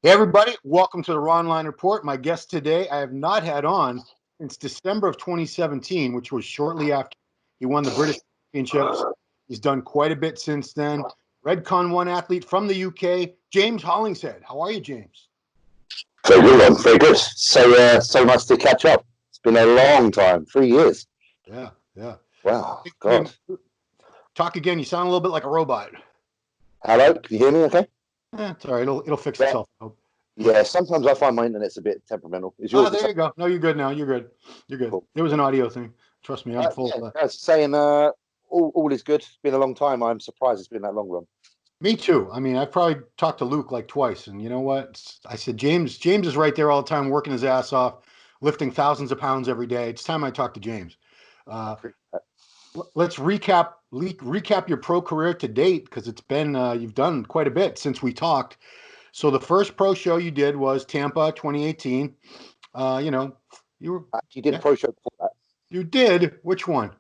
Hey, everybody, welcome to the Ronline Report. My guest today, I have not had on since December of 2017, which was shortly after he won the British Championships. He's done quite a bit since then. Redcon 1 athlete from the UK, James Hollingshead. How are you, James? Very good one, very good. So nice to catch up. It's been a long time, 3 years. Yeah, yeah. Wow, Hey, God. talk again. You sound a little bit like a robot. Hello, can you hear me okay? It's all right. It'll fix Yeah. itself. I hope. Yeah, sometimes I find my internet's a bit temperamental. Is Ah, yours the there same? you go. No, you're good now. You're good. You're good. Cool. It was an audio thing. Trust me, I'm full Yeah, of that. I was saying, all is good. It's been a long time. I'm surprised it's been that long run. Me too. I mean, I've probably talked to Luke like twice, and you know what? I said James is right there all the time, working his ass off, lifting thousands of pounds every day. It's time I talk to James. I Uh, appreciate that. let's recap your pro career to date because it's been you've done quite a bit since we talked. So the first pro show you did was Tampa 2018. You know, you were I actually did a yeah, pro show before that. you did. Which one?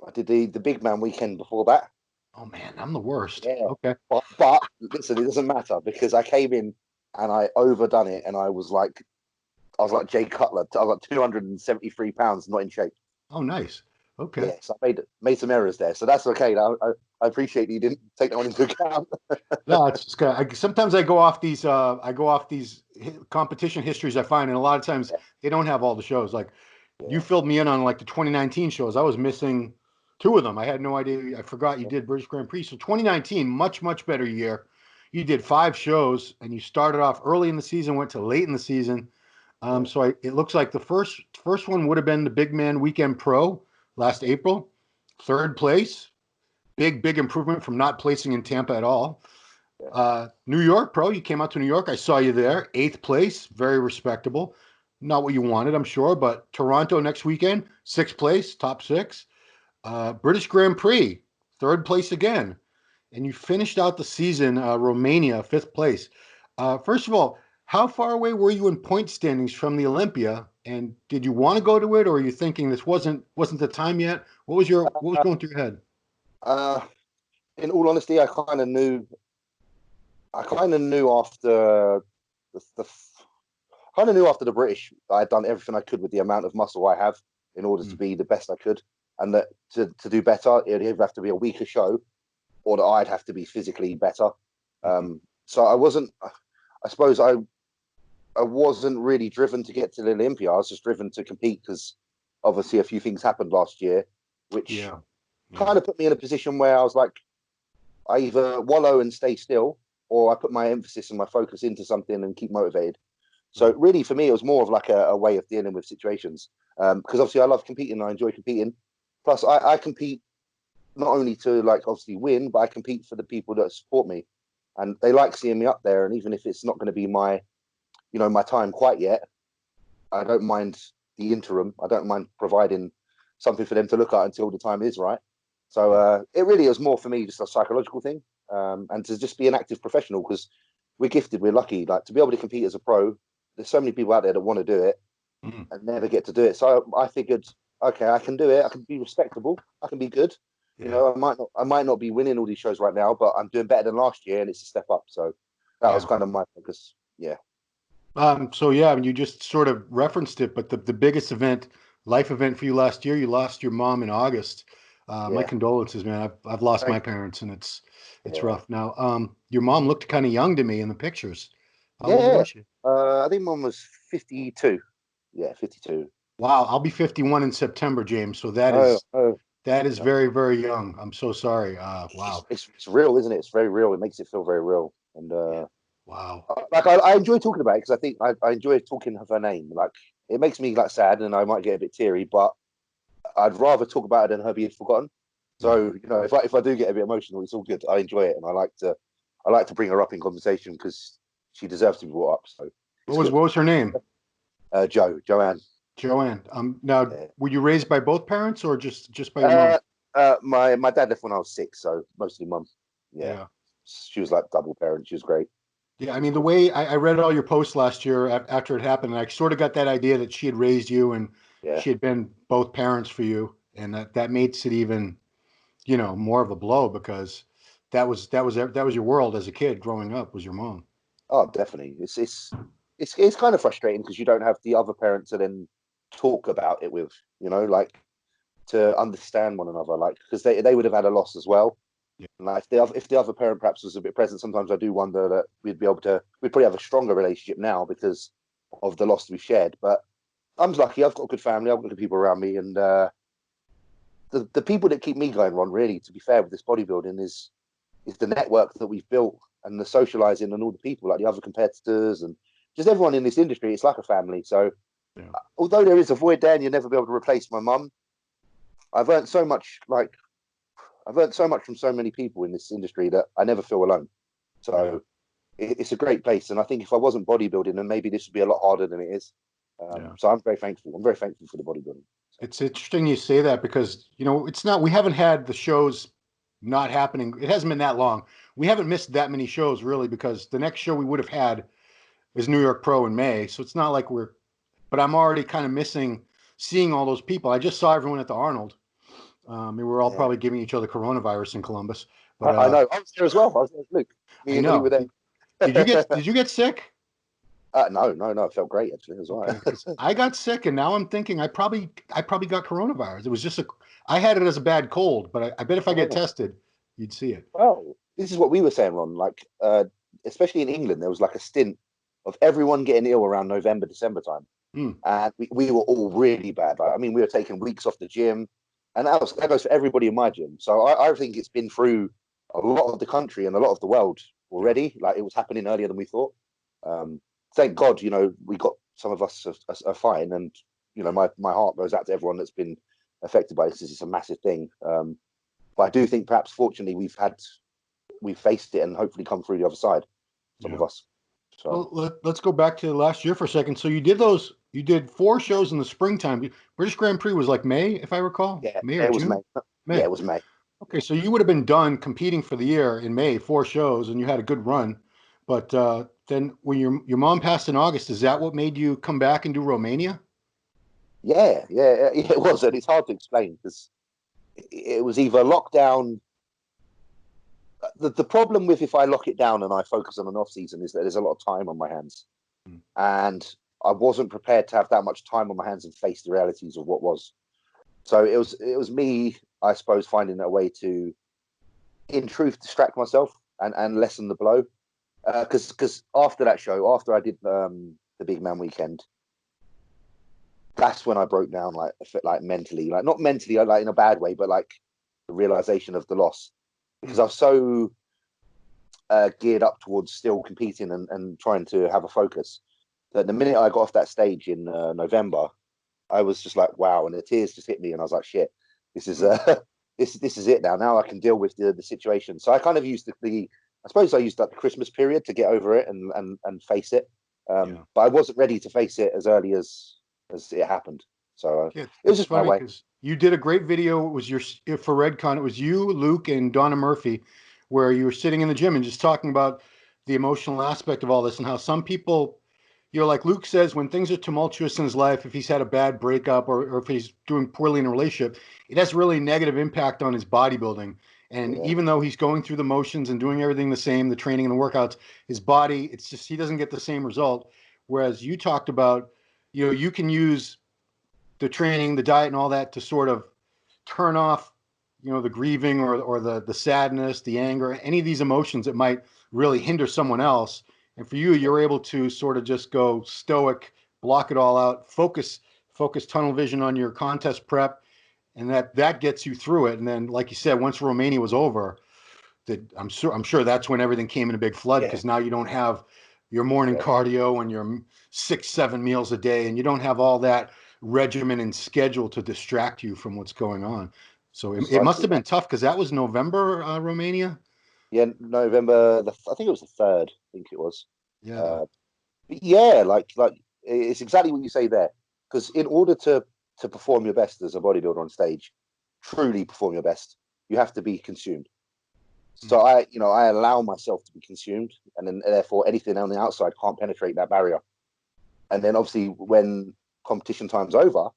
I did the big man weekend before that. Oh man, I'm the worst. Yeah. Okay. But listen, it doesn't matter because I came in and I overdone it and I was like Jay Cutler. I was like 273 pounds, not in shape. Oh, nice. Okay. Yes, I made some errors there, so that's okay. I appreciate you didn't take that one into account. No, it's just kind of, sometimes I go off these competition histories I find, and a lot of times Yeah, they don't have all the shows. Like you yeah, filled me in on like the 2019 shows. I was missing two of them. I had no idea. I forgot you yeah. did British Grand Prix. So 2019, much better year. You did five shows, and you started off early in the season, went to late in the season. Yeah. It looks like the first one would have been the Big Man Weekend Pro last April, third place. Big improvement from not placing in Tampa at all. Yeah. New York Pro, you came out to New York. I saw you there. Eighth place, very respectable. Not what you wanted, I'm sure, but Toronto next weekend, sixth place, top six. British Grand Prix, third place again. And you finished out the season, Romania, fifth place. First of all, how far away were you in point standings from the Olympia? And did you want to go to it, or are you thinking this wasn't the time yet? What was Uh, going through your head? uh, in all honesty, I kind of knew. I kind of knew after the kind of knew after the British, I had done everything I could with the amount of muscle I have in order to Mm, be the best I could, and that to do better, it'd either have to be a weaker show, or that I'd have to be physically better. mhm. So I wasn't. I suppose I wasn't really driven to get to the Olympia. I was just driven to compete because obviously a few things happened last year, which Yeah, yeah. kind of put me in a position where I was like, I either wallow and stay still, or I put my emphasis and my focus into something and keep motivated. So Mm, really, for me, it was more of like a way of dealing with situations. Because obviously, I love competing. I enjoy competing. Plus, I compete not only to like obviously win, but I compete for the people that support me, and they like seeing me up there. And even if it's not going to be my time quite yet, I don't mind the interim. I don't mind providing something for them to look at until the time is right. So yeah. it really is more for me just a psychological thing, and to just be an active professional because we're gifted, we're lucky. Like to be able to compete as a pro, there's so many people out there that want to do it Mm, and never get to do it. So I figured, okay, I can do it. I can be respectable. I can be good. yeah, I might not be winning all these shows right now, but I'm doing better than last year, and it's a step up. So that was yeah. kind of my focus. Yeah, So yeah, I mean, you just sort of referenced it, but the biggest event, life event for you last year, you lost your mom in August. My yeah, condolences, man. I've lost my thank parents, and it's you. Yeah. rough. Now, your mom looked kind of young to me in the pictures. How old Yeah, was she? I think mine was 52. Yeah, 52. Wow, I'll be 51 in September, James. So Oh, oh, that is no. very young. I'm so sorry. It's, Wow. it's it's real, isn't it? It's very real. It makes it feel very real. And Yeah. Wow. like I enjoy talking about it because I think I enjoy talking of her name. Like it makes me like sad, and I might get a bit teary, but I'd rather talk about it than her being forgotten. Yeah. So if I do get a bit emotional, it's all good. I enjoy it, and I like to bring her up in conversation because she deserves to be brought up. So it's What good. was her name? Joanne. Joanne. Now, Yeah. were you raised by both parents or just by your mom? Uh, my dad left when I was 6, so mostly mum. Yeah, Yeah. she was like double parent. She was great. Yeah, I She was mean, the cool. way I read all your posts last year after it happened, and I sort of got that idea that she had raised you and Yeah, she had been both parents for you, and that makes it even, more of a blow because that was your world as a kid growing up was your mom. Oh, definitely. It's kind of frustrating because you don't have the other parent to then talk about it with, like to understand one another, like because they would have had a loss as well. Yeah. And like if the other parent perhaps was a bit present, sometimes I do wonder that we'd probably have a stronger relationship now because of the loss we've shared. But I'm lucky. I've got a good family. I've got good people around me, and the people that keep me going, Ron, really, to be fair, with this bodybuilding is the network that we've built and the socializing and all the people, like the other competitors and just everyone in this industry. It's like a family. So Yeah. although there is a void there and you'll never be able to replace my mum, I've earned so much. I've earned so much from so many people in this industry that I never feel alone. Yeah. So it's a great place. And I think if I wasn't bodybuilding, then maybe this would be a lot harder than it is. Yeah. So I'm very thankful. I'm very thankful for the bodybuilding. So, It's interesting you say that because, it's not, we haven't had the shows not happening. It hasn't been that long. We haven't missed that many shows really because the next show we would have had is New York Pro in May. So it's not like but I'm already kind of missing seeing all those people. I just saw everyone at the Arnold. We were all yeah, probably giving each other coronavirus in Columbus, but I know. I was there as well. I was there. Luke, I me and Lee were know. there. Did you get sick? No, no, no. It felt great actually. It was all Okay, right. because I got sick, and now I'm thinking I probably got coronavirus. It was just I had it as a bad cold, but I bet if I get Oh, tested, you'd see it. well, this is what we were saying, Ron. Like, especially in England, there was like a stint of everyone getting ill around November, December time, Hmm. and we were all really bad. Like, I mean, we were taking weeks off the gym, and that goes for everybody in my gym. So I think it's been through a lot of the country and a lot of the world Yeah, already. Like, it was happening earlier than we thought. Um, Thank God, we got some of us are fine, and my heart goes out to everyone that's been affected by this. This is a massive thing. But I do think perhaps fortunately we've faced it and hopefully come through the other side, some yeah. of us. So Well, let's go back to last year for a second. So you did 4 shows in the springtime. British Grand Prix was like May, if I recall, yeah, May or it was June? May. Yeah, May. it was May. Okay, so you would have been done competing for the year in May, 4 shows, and you had a good run. But then when your mom passed in August, is that what made you come back and do Romania? Yeah, it was, and it's hard to explain because it was either lockdown. The problem with if I lock it down and I focus on an off season is that there's a lot of time on my hands, Hmm. and I wasn't prepared to have that much time on my hands and face the realities of what was. So it was me, I suppose, finding a way to, in truth, distract myself and lessen the blow. Because after that show, after I did the Big Man Weekend, that's when I broke down, like mentally, like not mentally, like in a bad way, but like the realization of the loss, Hmm. because I was so geared up towards still competing and trying to have a focus that the minute I got off that stage in November, I was just like, wow, and the tears just hit me, and I was like, shit, this is Hmm. this is it now. Now I can deal with the situation. So I kind of used the I suppose I used that Christmas period to get over it and face it. Yeah. But I wasn't ready to face it as early as it happened. So Yeah, it was it's just my funny way. because you did a great video. It was for Redcon. It was you, Luke, and Donna Murphy, where you were sitting in the gym and just talking about the emotional aspect of all this and how some people, like Luke says, when things are tumultuous in his life, if he's had a bad breakup or if he's doing poorly in a relationship, it has really negative impact on his bodybuilding. And Yeah, even though he's going through the motions and doing everything the same, the training and the workouts, his body, it's just he doesn't get the same result. Whereas you talked about, you can use the training, the diet, and all that to sort of turn off, the grieving or the sadness, the anger, any of these emotions that might really hinder someone else. And for you, yeah, you're able to sort of just go stoic, block it all out, focus tunnel vision on your contest prep, and that gets you through it. And then, like you said, once Romania was over, that I'm sure that's when everything came in a big flood yeah, because now you don't have your morning yeah. cardio and your 6-7 meals a day, and you don't have all that regimen and schedule to distract you from what's going on. So it must Precisely have that. been tough because that was November, Romania. Yeah, November. I think it was the third. I think it was. Yeah. Uh, but yeah, like it's exactly what you say there. Because in order to perform your best as a bodybuilder on stage, truly perform your best, you have to be consumed. Mm. So I allow myself to be consumed, and then therefore anything on the outside can't penetrate that barrier. And then obviously when competition time's over,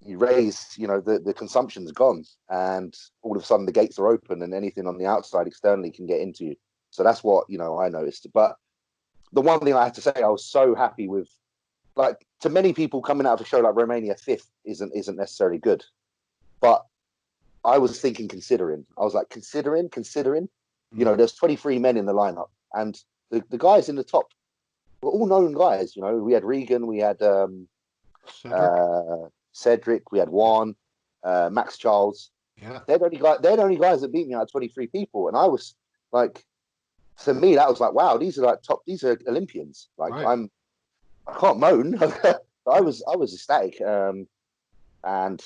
you raise, the consumption's gone, and all of a sudden the gates are open, and anything on the outside externally can get into you. So that's what I noticed. But the one thing I have to say, I was so happy with, like, to many people coming out of a show like Romania fifth isn't necessarily good, but I was thinking, considering. I was like, considering. You know, there's 23 men in the lineup, and the guys in the top were all known guys. You know, we had Regan, we had Cedric, we had Juan, Max Charles. Yeah. They're the only guys that beat me out of 23 people, and I was like, to me, that was like, wow, these are Olympians. Like, Right. I can't moan. I was ecstatic, and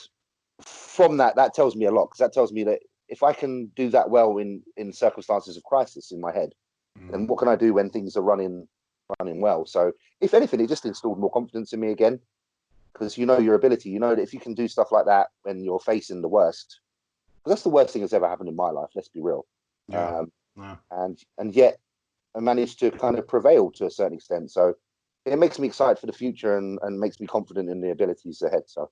from that tells me a lot, because that tells me that if I can do that well in circumstances of crisis in my head, then what can I do when things are running well? So if anything, it just installed more confidence in me again, because you know your ability. You know that if you can do stuff like that when you're facing the worst, because that's the worst thing that's ever happened in my life. Let's be real. Yeah. Yeah. And yet I managed to kind of prevail to a certain extent. So it makes me excited for the future, and makes me confident in the abilities ahead. So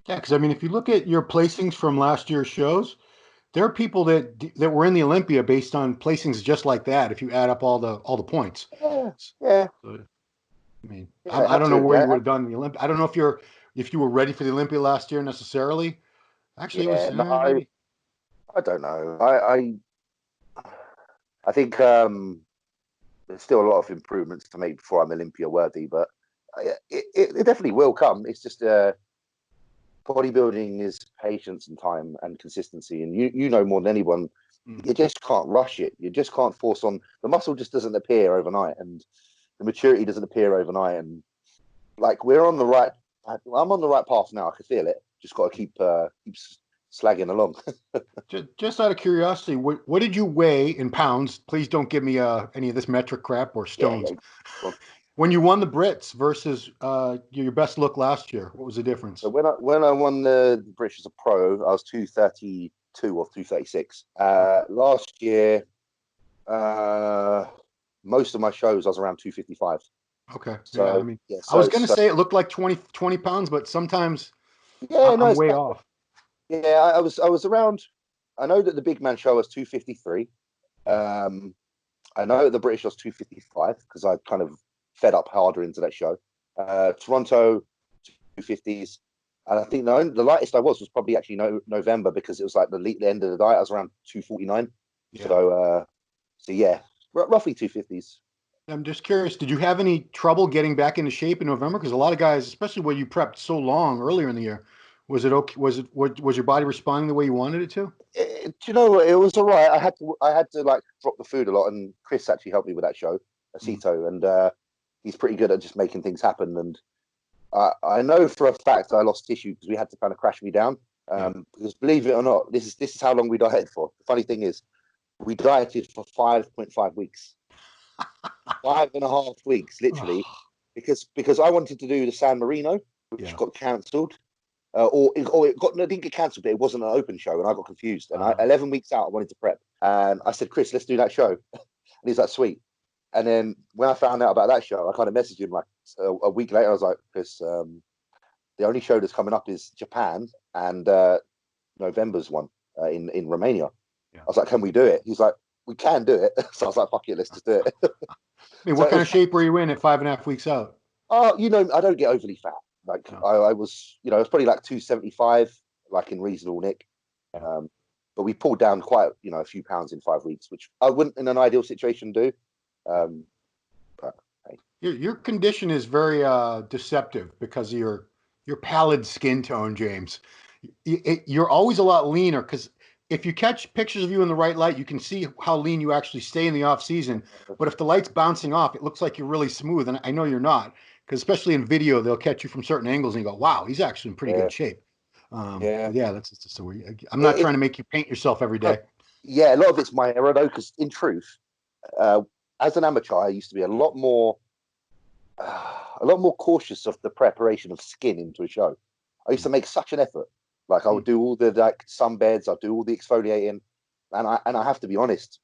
Yeah, because I mean, if you look at your placings from last year's shows, there are people that were in the Olympia based on placings just like that. If you add up all the points, yeah, yeah, so, I mean, yeah, I don't know absolutely. where you would have done in the Olympia. I don't know if you were ready for the Olympia last year necessarily. Actually, it was Yeah, no, maybe. I don't know. I think there's still a lot of improvements to make before I'm Olympia worthy, but it definitely will come. It's just bodybuilding is patience and time and consistency, and you know more than anyone. You just can't rush it. You just can't force on. The muscle just doesn't appear overnight, and the maturity doesn't appear overnight. And like, we're on the right. I'm on the right path now. I can feel it. Just got to keep slagging along. Just out of curiosity, what did you weigh in pounds? Please don't give me any of this metric crap or Yeah, stones. yeah. Well, When you won the Brits versus your best look last year, what was the difference? so when I won the British as a pro, I was 232 or 236. Last year, most of my shows I was around 255. Okay, yeah, I So mean, yeah, I was so gonna so say it looked like 20 pounds, but sometimes yeah, no, I'm it's way that. off. Yeah, I was around. I know that the big man show was 253. Yeah, Um, I know the British was 255 because I kind of fed up harder into that show. Toronto 250s, and I think the lightest I was probably actually November, because it was like the end of the diet. I was around 249. yeah. So yeah, roughly 250s. I'm just curious, did you have any trouble getting back into shape in November? Because a lot of guys, especially when you prepped so long earlier in the year, was it okay? Was your body responding the way you wanted it to? Do you know what? It was all right. I had to like drop the food a lot, and Chris actually helped me with that show, Mm, Acito, and he's pretty good at just making things happen. And I know for a fact I lost tissue because we had to kind of crash me down. yeah. Because believe it or not, this is how long we dieted for. The funny thing is, we dieted for 5.5 weeks, 5.5 weeks, literally, Oh, because I wanted to do the San Marino, which yeah. got cancelled. No, it didn't get cancelled, but it wasn't an open show, and I got confused. And 11 weeks out, I wanted to prep, and I said, "Chris, let's do that show." And he's like, "Sweet." And then when I found out about that show, I kind of messaged him like a week later. I was like, "Chris, the only show that's coming up is Japan, and November's one in Romania." Yeah. I was like, "Can we do it?" He's like, "We can do it." So I was like, "Fuck it, let's just do it." I mean, So what it kind was of shape were you in at 5.5 weeks out? I don't get overly fat. Like No. I was, I was probably like 275, like in reasonable nick. Yeah. Um, but we pulled down quite, a few pounds in 5 weeks, which I wouldn't in an ideal situation do. Um, but hey. Your condition is very deceptive because of your pallid skin tone, James. You're always a lot leaner because if you catch pictures of you in the right light, you can see how lean you actually stay in the off season. But if the light's bouncing off, it looks like you're really smooth, and I know you're not, because especially in video, they'll catch you from certain angles and you go, "Wow, he's actually in pretty Yeah, good shape." yeah. But yeah, that's just the way. I'm not It, trying to make you paint yourself every no, day. yeah, a lot of it's my error though, because in truth, uh, as an amateur, I used to be a lot more cautious of the preparation of skin into a show. I used to make such an effort. Like I Hmm. would do all the like sunbeds, I'd do all the exfoliating, and I have to be honest.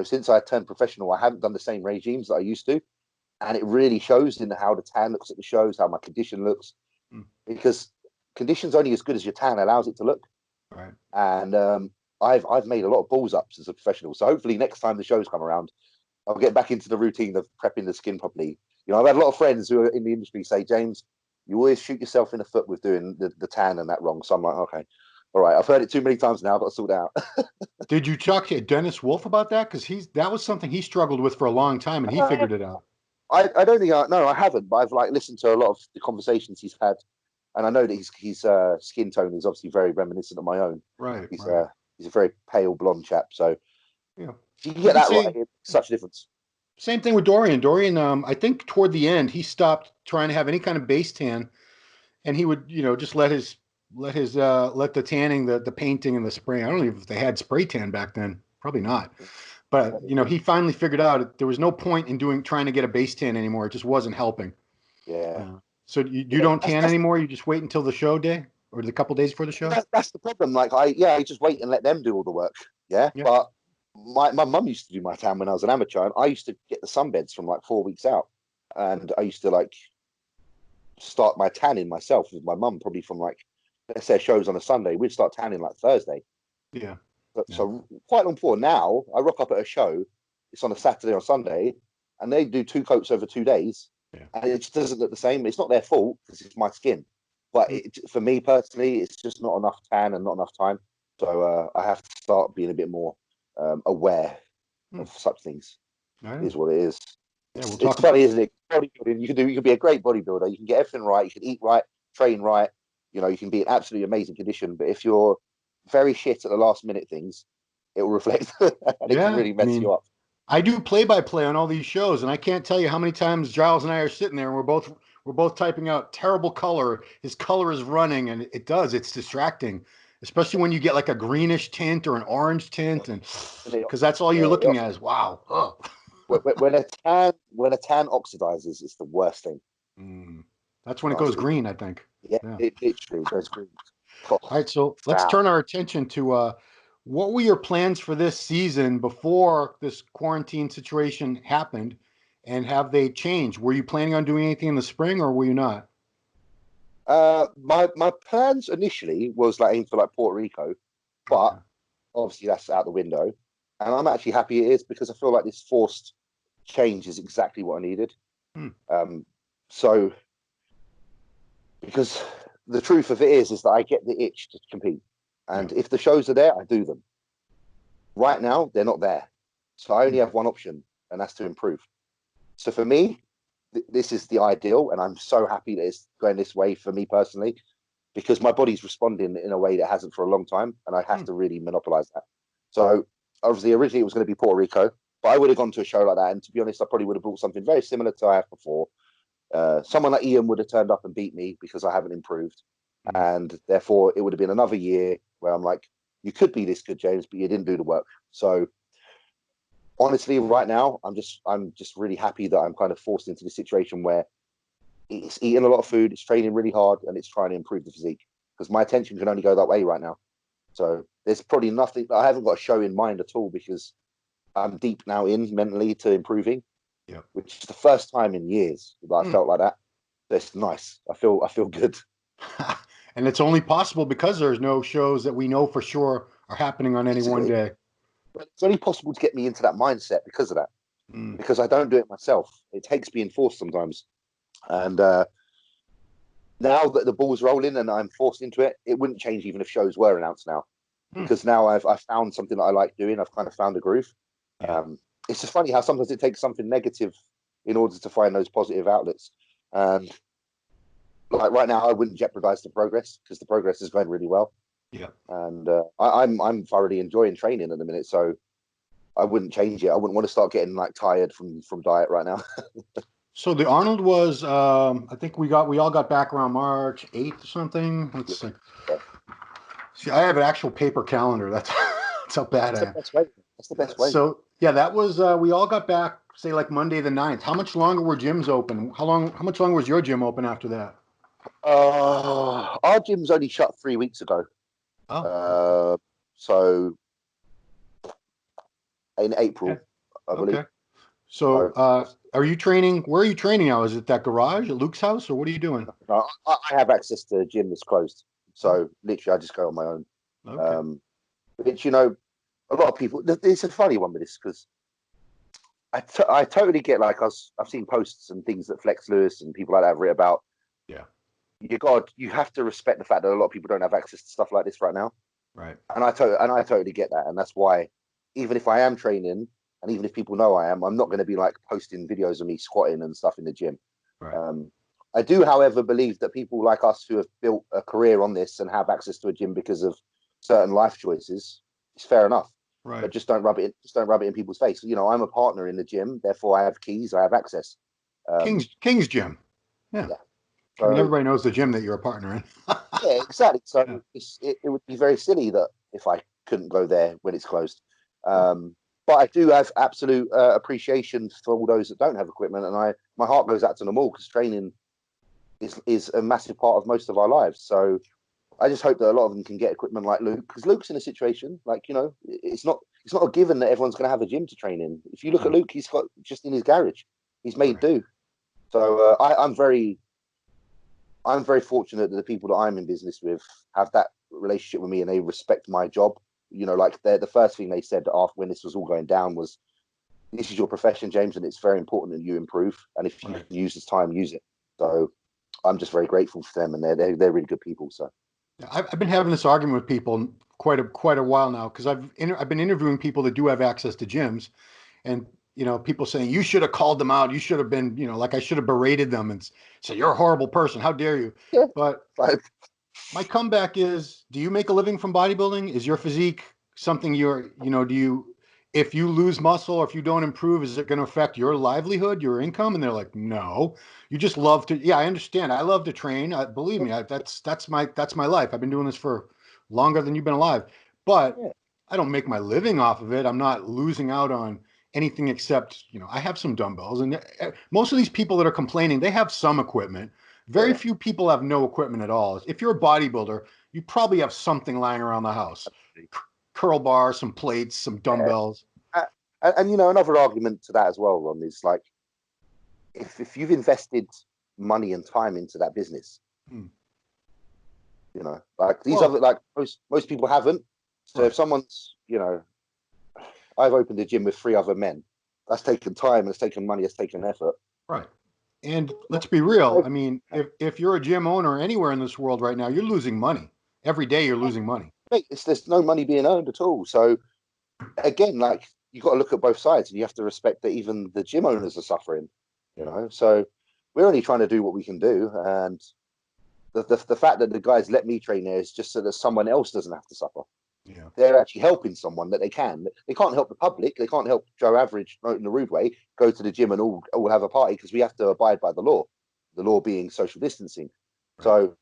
Since I turned professional, I haven't done the same regimes that I used to, and it really shows in how the tan looks at the shows, how my condition looks, Hmm. because condition's only as good as your tan allows it to look. Right. And I've made a lot of balls ups as a professional. So hopefully next time the shows come around, I'll get back into the routine of prepping the skin properly. You know, I've had a lot of friends who are in the industry say, James, you always shoot yourself in the foot with doing the tan and that wrong. So I'm like, okay, all right, I've heard it too many times now. I've got to sort it out. Did you talk to Dennis Wolf about that? Because that was something he struggled with for a long time, and he uh, figured it out. I don't think no, I haven't, but I've like listened to a lot of the conversations he's had, and I know that his skin tone is obviously very reminiscent of my own. Right, He's right. he's a very pale blonde chap, so Yeah. if you can You get could that right, say it's such a difference. same thing with Dorian. Dorian, I think toward the end, he stopped trying to have any kind of base tan, and he would, just let the tanning, the painting, and the spraying. I don't know if they had spray tan back then. Probably not. But he finally figured out there was no point in trying to get a base tan anymore. It just wasn't helping. Yeah, So you yeah, don't tan anymore. You just wait until the show day or the couple days before the show. that's the problem. Like I just wait and let them do all the work. Yeah, Yeah. but my mum used to do my tan when I was an amateur, and I used to get the sunbeds from like 4 weeks out, and I used to like start my tanning myself with my mum probably from like let's say shows on a Sunday. We'd start tanning like Thursday. Yeah. Yeah. So quite long before now, I rock up at a show. It's on a Saturday or Sunday, and they do 2 coats over 2 days, Yeah. and it just doesn't look the same. It's not their fault because it's my skin, but for me personally, it's just not enough tan and not enough time. So I have to start being a bit more aware of such things. I It know. is what it is. Yeah, we'll It's talk about. funny, isn't it? Bodybuilding, you can be a great bodybuilder. You can get everything right. You can eat right, train right. You know, you can be in absolutely amazing condition. But if you're very shit at the last minute things, it will reflect and it can Yeah, really I mess you mean, up. I do play by play on all these shows, and I can't tell you how many times Giles and I are sitting there and we're both typing out terrible color. His color is running, and it's distracting, especially when you get like a greenish tint or an orange tint, and And because that's all you're looking at is wow. Oh. when a tan oxidizes, it's the worst thing. Mm. That's when it goes Honestly, green, I think. yeah, Yeah. it literally goes green. All Oh, right, so let's wow. turn our attention to what were your plans for this season before this quarantine situation happened, and have they changed? Were you planning on doing anything in the spring, or were you not? My plans initially was like aim for like Puerto Rico, Okay. but obviously that's out the window. And I'm actually happy it is because I feel like this forced change is exactly what I needed. Hmm. So because the truth of it is that I get the itch to compete, Yeah. and if the shows are there, I do them. Right now, they're not there, so I only Okay. have one option, and that's to improve. So for me, this is the ideal, and I'm so happy that it's going this way for me personally because my body's responding in a way that hasn't for a long time, and I have Hmm. to really monopolize that. So obviously, originally it was going to be Puerto Rico, but I would have gone to a show like that, and to be honest, I probably would have brought something very similar to I have before. Someone like Ian would have turned up and beat me because I haven't improved, Hmm. and therefore it would have been another year where I'm like, you could be this good, James, but you didn't do the work. So honestly, right now, I'm just really happy that I'm kind of forced into the situation where it's eating a lot of food, it's training really hard, and it's trying to improve the physique because my attention can only go that way right now. So there's probably nothing. I haven't got a show in mind at all because I'm deep now in mentally to improving, Yeah. which is the first time in years that I Hmm. felt like that. That's nice. I feel good. And it's only possible because there's no shows that we know for sure are happening on any one Basically, day. but it's only possible to get me into that mindset because of that. Hmm. Because I don't do it myself. It takes being forced sometimes. And now that the ball's rolling and I'm forced into it, it wouldn't change even if shows were announced now. Hmm. Because now I've found something that I like doing. I've kind of found a groove. Yeah. It's just funny how sometimes it takes something negative in order to find those positive outlets. And like right now, I wouldn't jeopardize the progress because the progress is going really well. Yeah. And I'm thoroughly enjoying training at the minute, so I wouldn't change it. I wouldn't want to start getting like tired from diet right now. So the Arnold was, I think we all got back around March 8th or something. Let's see. Yeah. See, I have an actual paper calendar. That's that's how bad That's I the am. best way. That's the best way. So yeah, that was we all got back, say like Monday the 9th. How much longer were gyms open? How much longer was your gym open after that? Our gym's only shut 3 weeks ago. Oh, Uh, so in okay. April, I believe. Okay. So So are you training? Where are you training now? Is it that garage at Luke's house, or what are you doing? I have access to a gym that's closed. Oh, So literally, I just go on my own. okay. Um, which a lot of people. It's a funny one with this because I totally get, like, I've seen posts and things that Flex Lewis and people like that have written about. Yeah. You have to respect the fact that a lot of people don't have access to stuff like this right now. Right. And I totally get that. And that's why, even if I am training and even if people know I am, I'm not going to be like posting videos of me squatting and stuff in the gym. Right. I do, however, believe that people like us who have built a career on this and have access to a gym because of certain life choices, it's fair enough. Right. But just don't rub it in people's face. You know, I'm a partner in the gym, therefore I have keys, I have access. King's Gym. Yeah. Yeah. I mean, So everybody knows the gym that you're a partner in. yeah, exactly. So Yeah. it would be very silly that if I couldn't go there when it's closed. Right. But I do have absolute appreciation for all those that don't have equipment, and my heart goes out to them all because training is a massive part of most of our lives. So I just hope that a lot of them can get equipment like Luke, because Luke's in a situation like, you know, it's not a given that everyone's going to have a gym to train in. If you look at No. Luke, he's got just in his garage, he's made Right. do. So I'm very fortunate that the people that I'm in business with have that relationship with me and they respect my job. You know, like the first thing they said after when this was all going down was, "This is your profession, James, and it's very important that you improve. And if you Right. can use this time, use it." So I'm just very grateful for them, and they're really good people. So Yeah, I've been having this argument with people quite a while now because I've been interviewing people that do have access to gyms, and people saying you should have called them out, you should have been, like I should have berated them and say you're a horrible person, how dare you? yeah, But like, my comeback is, do you make a living from bodybuilding? Is your physique something do you, if you lose muscle or if you don't improve, is it going to affect your livelihood, your income? And they're like, no, you just love to. Yeah, I understand. I love to train. Believe me, that's my life. I've been doing this for longer than you've been alive, but yeah, I don't make my living off of it. I'm not losing out on anything except, I have some dumbbells, and most of these people that are complaining, they have some equipment. Very yeah. few people have no equipment at all. If you're a bodybuilder, you probably have something lying around the house. Curl bars, some plates, some Yeah. dumbbells. And you know, another argument to that as well, Ron, is like, if you've invested money and time into that business, Hmm. you know, like these other, Well, like most people haven't. So if right, someone's, you know, I've opened a gym with 3 other men. That's taken time, it's taken money, it's taken effort. right. And let's be real. I mean, if you're a gym owner anywhere in this world right now, you're losing money. Every day you're losing money. Mate, there's no money being earned at all. So again, like, you got to look at both sides, and you have to respect that even the gym owners are suffering. You Yeah, know, so we're only trying to do what we can do, and the fact that the guys let me train there is just so that someone else doesn't have to suffer. yeah, They're actually helping someone that they can. They can't help the public. They can't help Joe Average, not in a rude way, go to the gym and all have a party, because we have to abide by the law. The law being social distancing. right. So,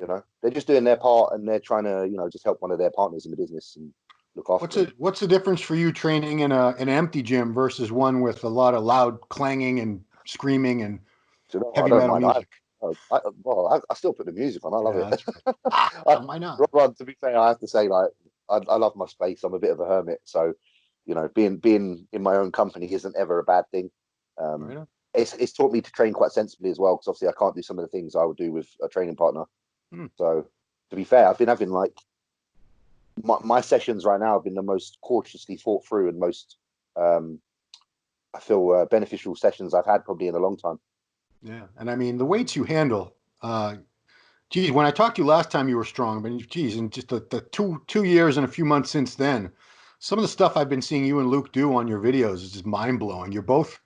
you know, they're just doing their part, and they're trying to, you know, just help one of their partners in the business and look after What's them. it? What's the difference for you training in an empty gym versus one with a lot of loud clanging and screaming and So, you know, I heavy don't metal mind. music? I still put the music on. I love Yeah, it. that's right. Ah, why not? Ron, to be fair, I have to say, like, I love my space. I'm a bit of a hermit, so, you know, being in my own company isn't ever a bad thing. Um, Right on. it's taught me to train quite sensibly as well, because obviously I can't do some of the things I would do with a training partner. Hmm. So, to be fair, I've been having, like, my sessions right now have been the most cautiously thought through and most, um, I feel, beneficial sessions I've had probably in a long time. Yeah, and I mean the weights you handle. Geez, when I talked to you last time, you were strong, but geez, in just the two years and a few months since then, some of the stuff I've been seeing you and Luke do on your videos is just mind blowing. You're both.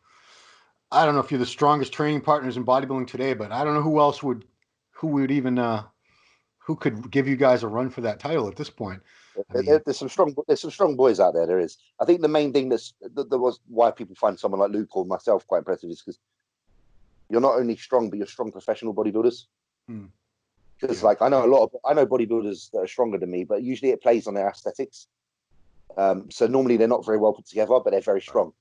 I don't know if you're the strongest training partners in bodybuilding today, but I don't know who would even, who could give you guys a run for that title at this point. I mean, There's some strong boys out there. There is. I think the main thing that was why people find someone like Luke or myself quite impressive is because you're not only strong, but you're strong professional bodybuilders. hmm, Because, yeah, like, I know bodybuilders that are stronger than me, but usually it plays on their aesthetics. So normally they're not very well put together, but they're very right, strong.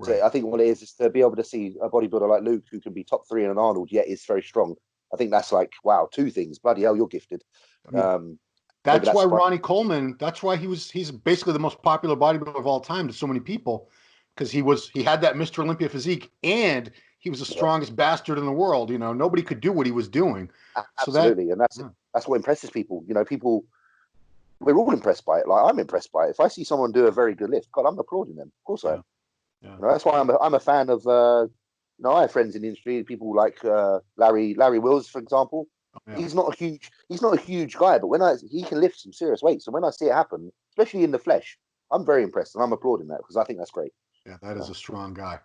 So right. I think what it is to be able to see a bodybuilder like Luke who can be top three in an Arnold yet is very strong. I think that's like, wow, two things. Bloody hell, you're gifted. I mean, Um, Maybe that's that's why surprising. Ronnie Coleman. That's why he's basically the most popular bodybuilder of all time to so many people, because he had that Mr. Olympia physique and he was the Yeah, strongest bastard in the world. Nobody could do what he was doing. So that, absolutely, and that's yeah, that's what impresses people. You know, people, we're all impressed by it. Like, I'm impressed by it. If I see someone do a very good lift, God, I'm applauding them. Of course I yeah. am. Yeah. You know, that's why I'm a fan of. You know, I have friends in the industry, people like Larry Wills, for example. Oh, yeah. He's not a huge guy, but he can lift some serious weights, and when I see it happen, especially in the flesh, I'm very impressed, and I'm applauding that because I think that's great. Yeah, that is a strong guy.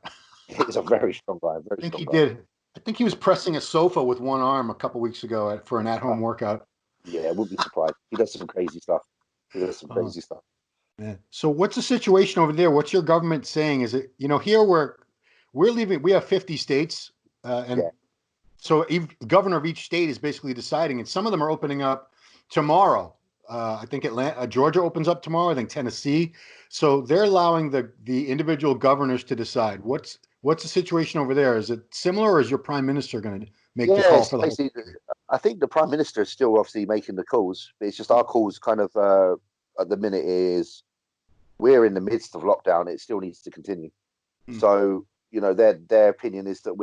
He's a very strong guy, I very think he strong guy. did. I think he was pressing a sofa with one arm a couple weeks ago for an Uh, at-home workout. yeah, wouldn't be surprised. He does some crazy stuff. He does some Uh, crazy stuff. man. So what's the situation over there? What's your government saying? Is it, here we're leaving, we have 50 states, and Yeah, so the governor of each state is basically deciding, and some of them are opening up tomorrow. I think Georgia opens up tomorrow. I think Tennessee. So they're allowing the individual governors to decide. What's the situation over there? Is it similar, or is your prime minister going to make the yeah. call It's for the whole basically, country? I think the prime minister is still obviously making the calls, but it's just our calls kind of at the minute is we're in the midst of lockdown. It still needs to continue. Hmm. So you know, their opinion is that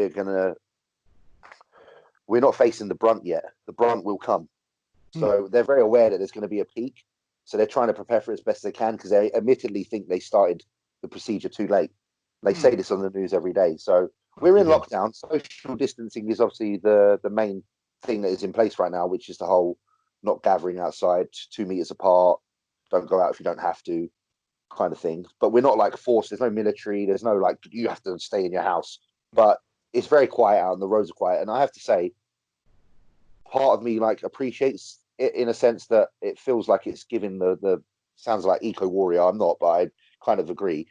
we're not facing the brunt yet. The brunt will come. Hmm. So they're very aware that there's going to be a peak. So they're trying to prepare for it as best they can because they admittedly think they started the procedure too late. They Hmm. say this on the news every day. So But we're they in did. lockdown. Social distancing is obviously the main thing that is in place right now, which is the whole not gathering outside 2 meters apart, don't go out if you don't have to kind of thing. But we're not like forced. There's no military. There's no like you have to stay in your house. But it's very quiet out and the roads are quiet. And I have to say, part of me like appreciates it in a sense that it feels like it's giving the sounds like eco warrior. I'm not, but I kind of agree.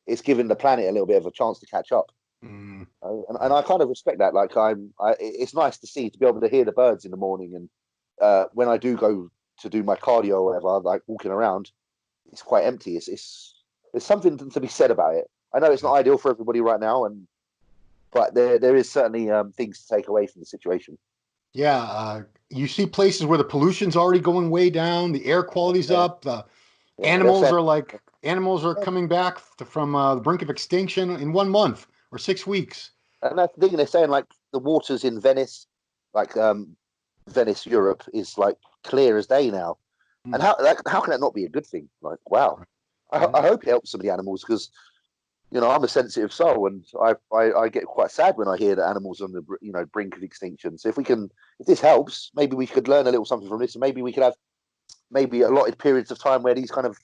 It's giving the planet a little bit of a chance to catch up, Hmm. and I kind of respect that. Like it's nice to see to be able to hear the birds in the morning, and when I do go to do my cardio or whatever, like walking around, it's quite empty. It's there's something to be said about it. I know it's Yeah. not ideal for everybody right now, and but there is certainly things to take away from the situation. Yeah, you see places where the pollution's already going way down, the air quality's Yeah, up, the yeah. They're saying animals are coming back from the brink of extinction in 1 month or 6 weeks. and that's the thing they're saying like the waters in Venice, like Venice, Europe, is like clear as day now. Hmm. And how can that not be a good thing? Like, wow, Right. I, Yeah. I hope it helps some of the animals because you know I'm a sensitive soul and I get quite sad when I hear that animals on the brink of extinction. So if this helps, maybe we could learn a little something from this, and maybe we could have maybe allotted periods of time where these kind of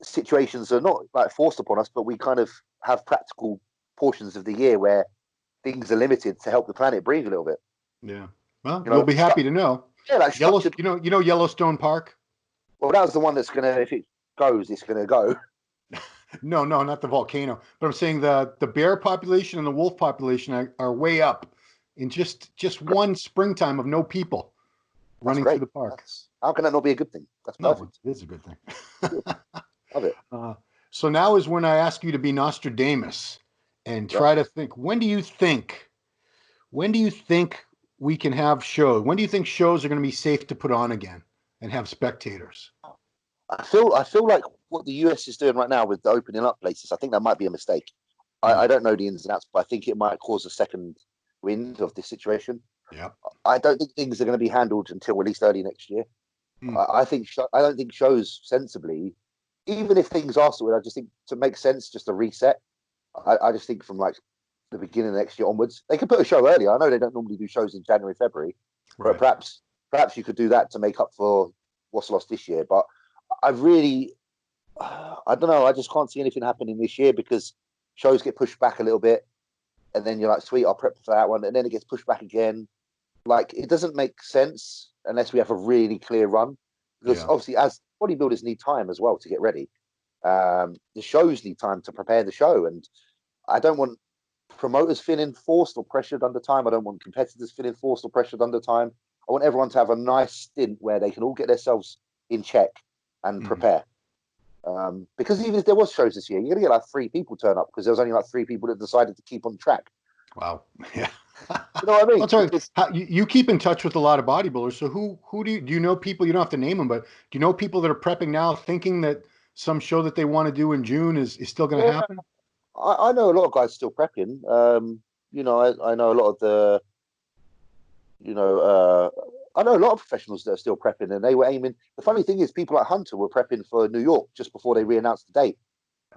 situations are not like forced upon us, but we kind of have practical portions of the year where things are limited to help the planet breathe a little bit. Yeah. Well, You you'll know, be happy to know. like structured. Yellowstone Park? Well, that was the one that's gonna, if it goes, it's gonna go. No, no, not the volcano. But I'm saying the bear population and the wolf population are way up in just one springtime of no people That's running through great. the park. That's how can that not be a good thing? That's No, perfect. it is a good thing. Good. Love it. uh, so now is when I ask you to be Nostradamus and Yep. try to think. When do you think we can have shows? When do you think shows are going to be safe to put on again and have spectators? I feel like what the US is doing right now with the opening up places, I think that might be a mistake. Hmm. I don't know the ins and outs, but I think it might cause a second wind of this situation. Yep. I don't think things are going to be handled until at least early next year. Hmm. I don't think shows sensibly, even if things are sorted. I just think to make sense, just a reset. I just think from like the beginning of next year onwards, they could put a show earlier. I know they don't normally do shows in January, February, but Right. perhaps you could do that to make up for what's lost this year. But I really, I don't know. I just can't see anything happening this year because shows get pushed back a little bit, and then you're like, sweet, I'll prep for that one, and then it gets pushed back again. Like it doesn't make sense unless we have a really clear run, because Yeah. obviously as bodybuilders need time as well to get ready. The shows need time to prepare the show, and I don't want promoters feeling forced or pressured under time. I don't want competitors feeling forced or pressured under time. I want everyone to have a nice stint where they can all get themselves in check and Hmm. prepare. Because even if there was shows this year, you're gonna get like 3 people turn up because there was only like 3 people that decided to keep on track. Wow. Yeah. You know what I mean? Well, sorry. It's, You keep in touch with a lot of bodybuilders. So who do you know people? You don't have to name them, but do you know people that are prepping now, thinking that some show that they want to do in June is still going to yeah, happen? I know a lot of guys still prepping. I know a lot of the you know, I know a lot of professionals that are still prepping, and they were aiming. The funny thing is, people like Hunter were prepping for New York just before they re-announced the date,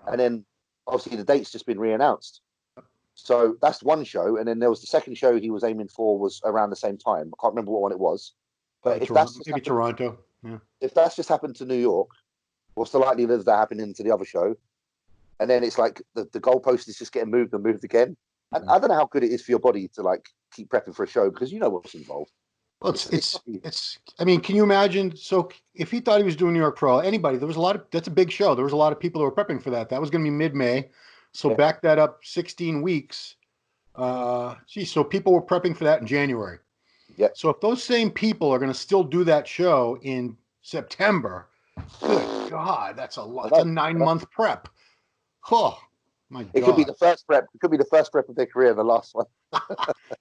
and then obviously the date's just been re-announced. So that's one show, and then there was the second show he was aiming for was around the same time. I can't remember what one it was, but Probably if that's Toronto, just maybe happened, Toronto. Yeah. if that's just happened to New York, what's the likelihood of that happening to the other show? And then it's like the goalpost is just getting moved and moved again. And I don't know how good it is for your body to like keep prepping for a show because you know what's involved. Well, It's not easy. I mean, can you imagine? So if he thought he was doing New York Pro, anybody, there was a lot of, that's a big show. There was a lot of people who were prepping for that. That was going to be mid-May. So Yeah. back that up 16 weeks. So people were prepping for that in January. Yeah. So if those same people are going to still do that show in September, good God, that's a lot. I It's a know. 9-month prep. Oh my It could be God, the first prep. It could be the first prep of their career, the last one.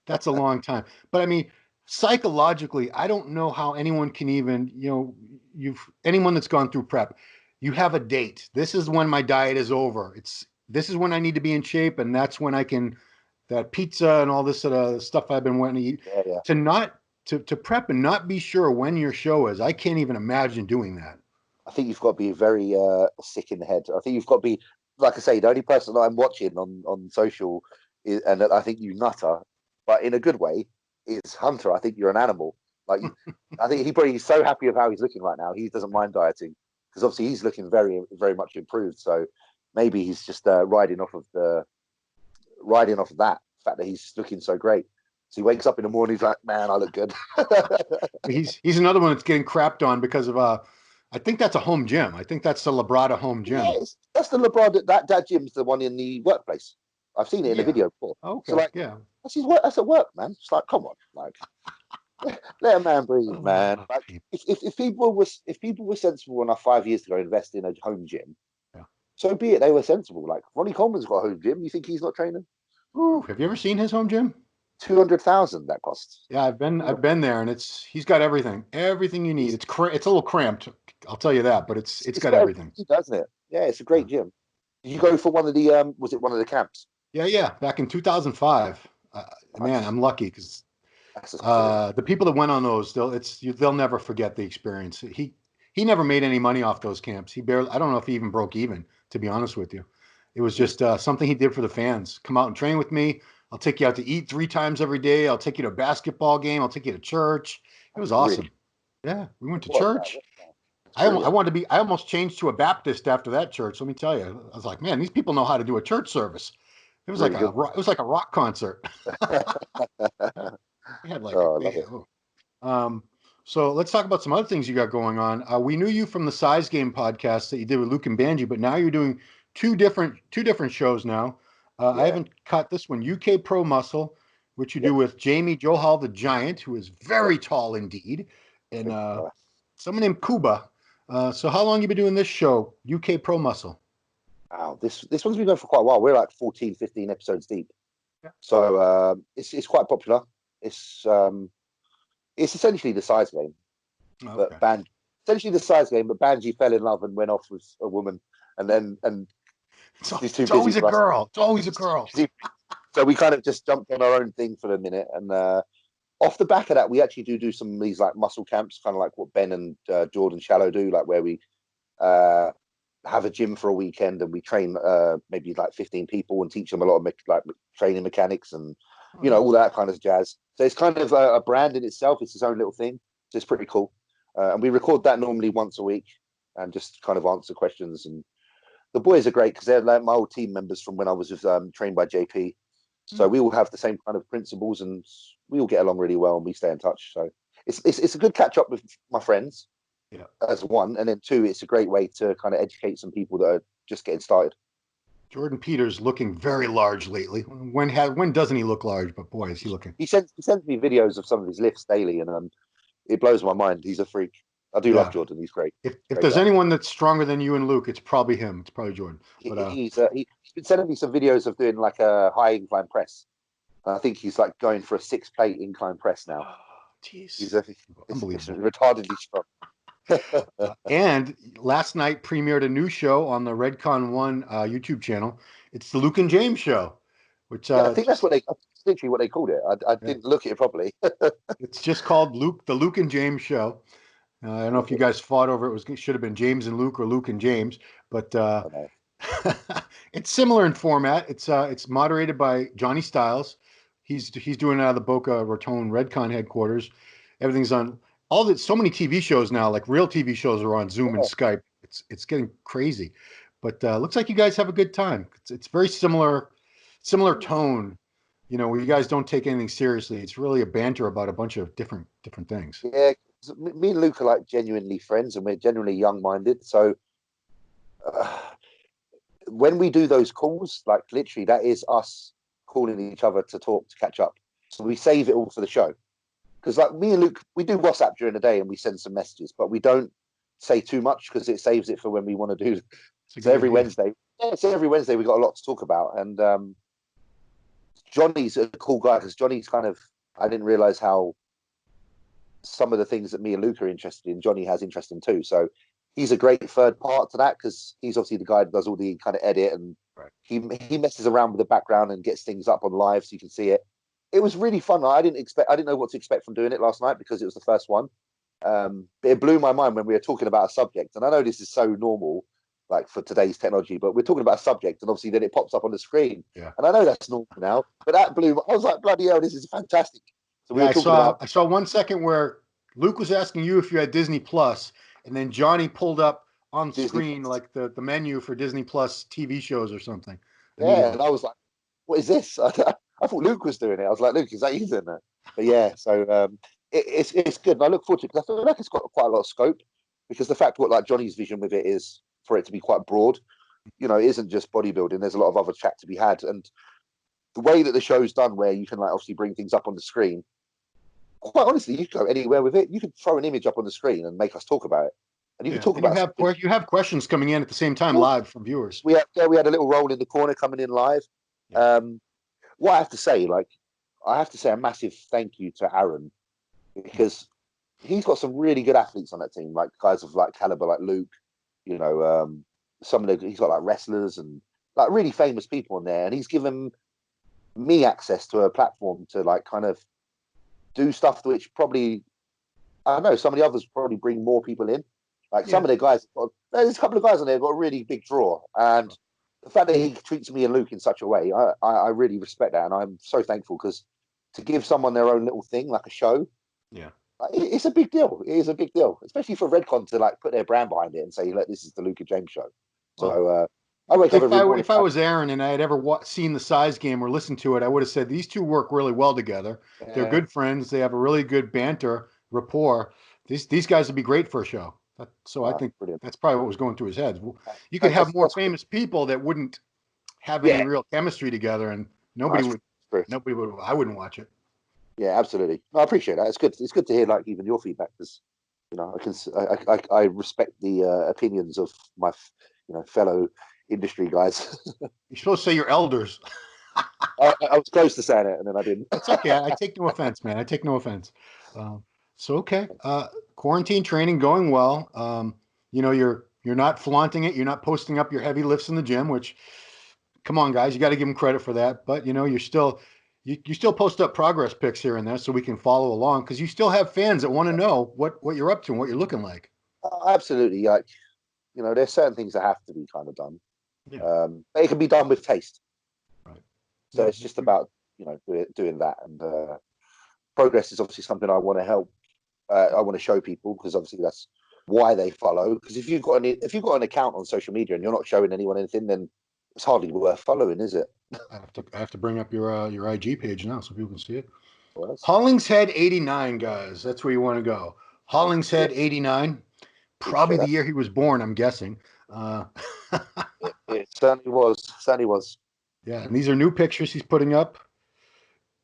that's a long time. But I mean, psychologically, I don't know how anyone can even, anyone that's gone through prep, you have a date. This is when my diet is over. This is when I need to be in shape, and that's when I can, that pizza and all this sort of stuff I've been wanting to eat. Yeah, yeah. To not to prep and not be sure when your show is, I can't even imagine doing that. I think you've got to be very sick in the head. I think you've got to be, like I say, the only person that I'm watching on social is, and I think you nutter, but in a good way, is Hunter. I think you're an animal. Like, I think he probably is so happy of how he's looking right now. He doesn't mind dieting because obviously he's looking very, very much improved. So maybe he's just riding off of that fact that he's looking so great. So he wakes up in the morning, he's like, man, I look good. He's another one that's getting crapped on because of I think that's a home gym. I think that's the Labrada home gym. Yes, that's the LeBron. That gym's the one in the workplace. I've seen it in a Yeah. video before. So Okay. like, Yeah. that's his work. That's at work, man. It's like, come on, like, let a man breathe, man. Oh, Like, if people were sensible enough 5 years ago invest in a home gym, yeah. so be it. They were sensible. Like Ronnie Coleman's got a home gym. You think he's not training? Ooh, have you ever seen his home gym? 200,000 that costs. Yeah, I've been there, and he's got everything you need. It's It's a little cramped, I'll tell you that, but it's it's got got everything. everything, doesn't it? Yeah, it's a Yeah. great gym. Did you go for one of the was it one of the camps? Yeah, yeah. Back in 2005, man, Nice. I'm lucky because That's brilliant. the people that went on those, they'll never forget the experience. He never made any money off those camps. He barely. I don't know if he even broke even. To be honest with you, it was just something he did for the fans. Come out and train with me. I'll take you out to eat 3 times every day. I'll take you to a basketball game. I'll take you to church. It was awesome. Brilliant. Yeah, we went to What a guy. church. What a guy. It's brilliant. I almost changed to a Baptist after that church. Let me tell you, I was like, man, these people know how to do a church service. Really good. It was like a rock concert. We had like, Oh, I love it. so let's talk about some other things you got going on. We knew you from the Size Game podcast that you did with Luke and Banji, but now you're doing two different shows now. I Yeah. haven't caught this one, UK Pro Muscle, which you Yep. do with Jamie Johal the Giant, who is very tall indeed, and Thank you, guys. someone named Kuba. So how long you been doing this show, UK Pro Muscle? Wow, this one's been going for quite a while. We're like 14, 15 episodes deep. Yeah. So it's quite popular. It's essentially the size game, Okay. but essentially the size game. But Banji fell in love and went off with a woman, and he's too It's busy always a for us. girl. It's always a girl. So we kind of just jumped on our own thing for a minute, and off the back of that, we actually do some of these like muscle camps, kind of like what Ben and Jordan Shallow do, like where we have a gym for a weekend and we train maybe like 15 people and teach them a lot of like training mechanics and all that kind of jazz. So it's kind of a brand in itself. It's its own little thing. So it's pretty cool. And we record that normally once a week and just kind of answer questions. And the boys are great because they're like my old team members from when I was with, trained by JP. So we all have the same kind of principles and we all get along really well and we stay in touch. So it's a good catch up with my friends. Yeah. As one, and then two, it's a great way to kind of educate some people that are just getting started. Jordan Peters looking very large lately. When doesn't he look large? But boy, is he looking. He sends me videos of some of his lifts daily, and it blows my mind. He's a freak. I do love Yeah. Jordan. He's great. If Great there's guy. anyone that's stronger than you and Luke, it's probably him. It's probably Jordan. But He's been sending me some videos of doing like a high incline press. I think he's like going for a 6-plate incline press now. Jeez, He's unbelievable. retardedly strong. And last night premiered a new show on the Redcon One YouTube channel. It's the Luke and James show, which Yeah, I think that's literally what they called it. I yeah, didn't look at it properly. it's just called the Luke and James show. I don't know if you guys fought over it should have been James and Luke or Luke and James, but It's similar in format. It's moderated by Johnny Styles. He's doing it out of the Boca Raton Redcon headquarters. Everything's on all the so many TV shows now, like real TV shows are on Zoom and Yeah. Skype. It's getting crazy, but looks like you guys have a good time. It's very similar tone. You know, where you guys don't take anything seriously. It's really a banter about a bunch of different things. Yeah, 'cause me and Luke are like genuinely friends, and we're genuinely young-minded. So uh, when we do those calls, like literally, that is us calling each other to talk, to catch up. So we save it all for the show. Because like me and Luke, we do WhatsApp during the day and we send some messages, but we don't say too much because it saves it for when we want to do. It's a So good every idea. Wednesday, yeah, so every Wednesday we got a lot to talk about, and Johnny's a cool guy because Johnny's kind of, I didn't realize how some of the things that me and Luke are interested in, Johnny has interest in too. So he's a great third part to that because he's obviously the guy that does all the kind of edit, and Right. he messes around with the background and gets things up on live so you can see it. It was really fun. I didn't know what to expect from doing it last night because it was the first one. But it blew my mind when we were talking about a subject, and I know this is so normal, like for today's technology, but we're talking about a subject, and obviously then it pops up on the screen, Yeah. and I know that's normal now, but that blew. I was like, bloody hell, this is fantastic. So we Yeah, were talking about, I saw 1 second where Luke was asking you if you had Disney Plus, and then Johnny pulled up on Disney screen Plus. like the menu for Disney Plus TV shows or something Yeah, immediately. and I was like, what is this? I thought Luke was doing it. I was like, Luke, is that you doing that? But yeah, so it's good, and I look forward to it because I feel like it's got quite a lot of scope. Because the fact what like Johnny's vision with it is for it to be quite broad. You know, it isn't just bodybuilding. There's a lot of other chat to be had, and the way that the show's done, where you can like obviously bring things up on the screen. Quite honestly, you could go anywhere with it. You could throw an image up on the screen and make us talk about it, and you could Yeah, talk and about something. you have questions coming in at the same time live from viewers. We had a little role in the corner coming in live. Yeah, Um, what I have to say, like, I have to say a massive thank you to Aaron because he's got some really good athletes on that team, like guys of like caliber, like Luke. You know, some of the he's got like wrestlers and like really famous people on there, and he's given me access to a platform to like kind of do stuff which probably I don't know some of the others probably bring more people in. Like some yeah, of the guys, there's a couple of guys on there got a really big draw, and the fact that he treats me and Luke in such a way, I really respect that, and I'm so thankful because to give someone their own little thing like a show, yeah. it's a big deal. It is a big deal, especially for Redcon to like put their brand behind it and say, "Look, this is the Luke and James show." Well, So I wake up every morning. if I was Aaron and I had ever seen the size game or listened to it, I would have said these two work really well together. They're Yeah, good friends. They have a really good banter rapport. These guys would be great for a show. So I think brilliant. that's probably what was going through his head. You could That, have more that's good. famous people that wouldn't have any Yeah, real chemistry together, and nobody that's would. true. Nobody would. I wouldn't watch it. Yeah, absolutely. No, I appreciate that. It's good. It's good to hear like even your feedback because you know I respect the opinions of my fellow industry guys. You're supposed to say your elders. I was close to saying it and then I didn't. It's okay. I take no offense, man. I take no offense. So okay, quarantine training going well. You know, you're not flaunting it. You're not posting up your heavy lifts in the gym. Which, come on, guys, you got to give them credit for that. But you know, you still post up progress pics here and there so we can follow along because you still have fans that want to know what you're up to and what you're looking like. Absolutely. Like there's certain things that have to be kind of done. Yeah. But it can be done with taste. Right. So No. it's just about doing that and progress is obviously something I want to help. I want to show people because obviously that's why they follow. Because if you've got an account on social media and you're not showing anyone anything, then it's hardly worth following, is it? I have to bring up your IG page now so people can see it. Well, Hollingshead 89, guys. That's where you want to go. yeah, Hollingshead 89. Probably appreciate the that. year he was born, I'm guessing. It certainly was. Certainly was. Yeah, and these are new pictures he's putting up.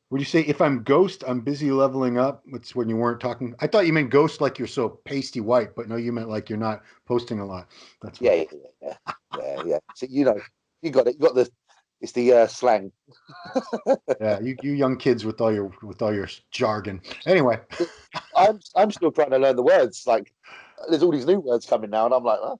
Would you say if I'm ghost, I'm busy leveling up? It's when you weren't talking. I thought you meant ghost like you're so pasty white, but no, you meant like you're not posting a lot. That's Yeah, fine. yeah, yeah, yeah. So you got it. You got the. It's the slang. Yeah, you young kids with all your jargon. Anyway, I'm still trying to learn the words. Like, there's all these new words coming now, and I'm like, oh,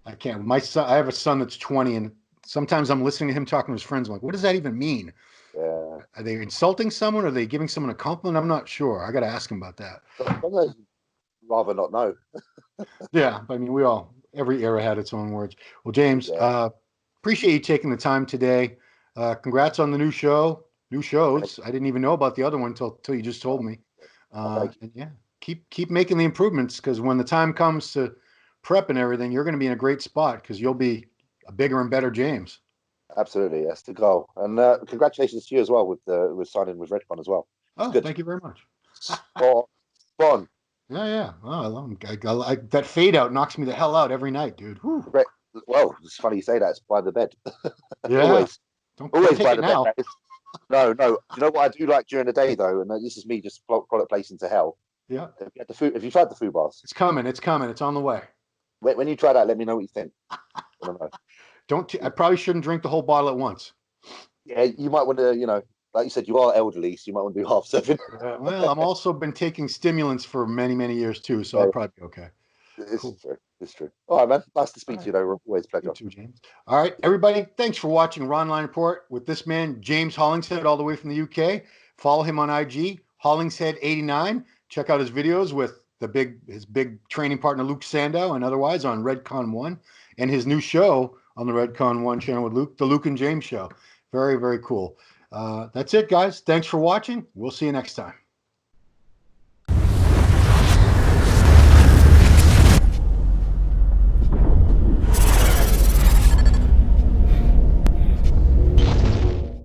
I can't. My son, I have a son that's 20, and sometimes I'm listening to him talking to his friends. I'm like, what does that even mean? yeah. Are they insulting someone? Are they giving someone a compliment? I'm not sure. I got to ask him about that. Sometimes you'd rather not know. Yeah, but I mean, every era had its own words. Well, James, Yeah. appreciate you taking the time today. Congrats on the new show, new Thank shows. I didn't even know about the other one until you just told me. thank you. And yeah, keep making the improvements because when the time comes to prep and everything, you're going to be in a great spot because you'll be a bigger and better James. Absolutely, that's the goal. And congratulations to you as well with signing with Redcon as well. It's Oh, good. thank you very much. Spot on. Yeah, yeah. Oh, that fade out knocks me the hell out every night, dude. Whew. Re- Well, it's funny you say that. It's by the bed. Yeah. Always, Don't always take by it the bed. now. That is. No, no. Do you know what I do like during the day though? And this is me just product placing to hell. Yeah. If you had the food, if you tried the food bars, It's coming. It's coming. It's on the way. when you try that, let me know what you think. I don't know. I probably shouldn't drink the whole bottle at once. Yeah, you might want to, like you said, you are elderly, so you might want to do half seven. Yeah. Well, I'm also been taking stimulants for many, many years too, so I'll Yeah, probably be okay. it's Cool. true. It's true. All right, man. Nice to All speak to right. you, though. Always a You pleasure. too, James. All right, everybody. Thanks for watching Ronline Report with this man, James Hollingshead, all the way from the UK. Follow him on IG, Hollingshead89. Check out his videos with his big training partner Luke Sandow, and otherwise on Redcon One, and his new show on the Redcon One channel with Luke, the Luke and James Show. Very, very cool. That's it, guys. Thanks for watching. We'll see you next time.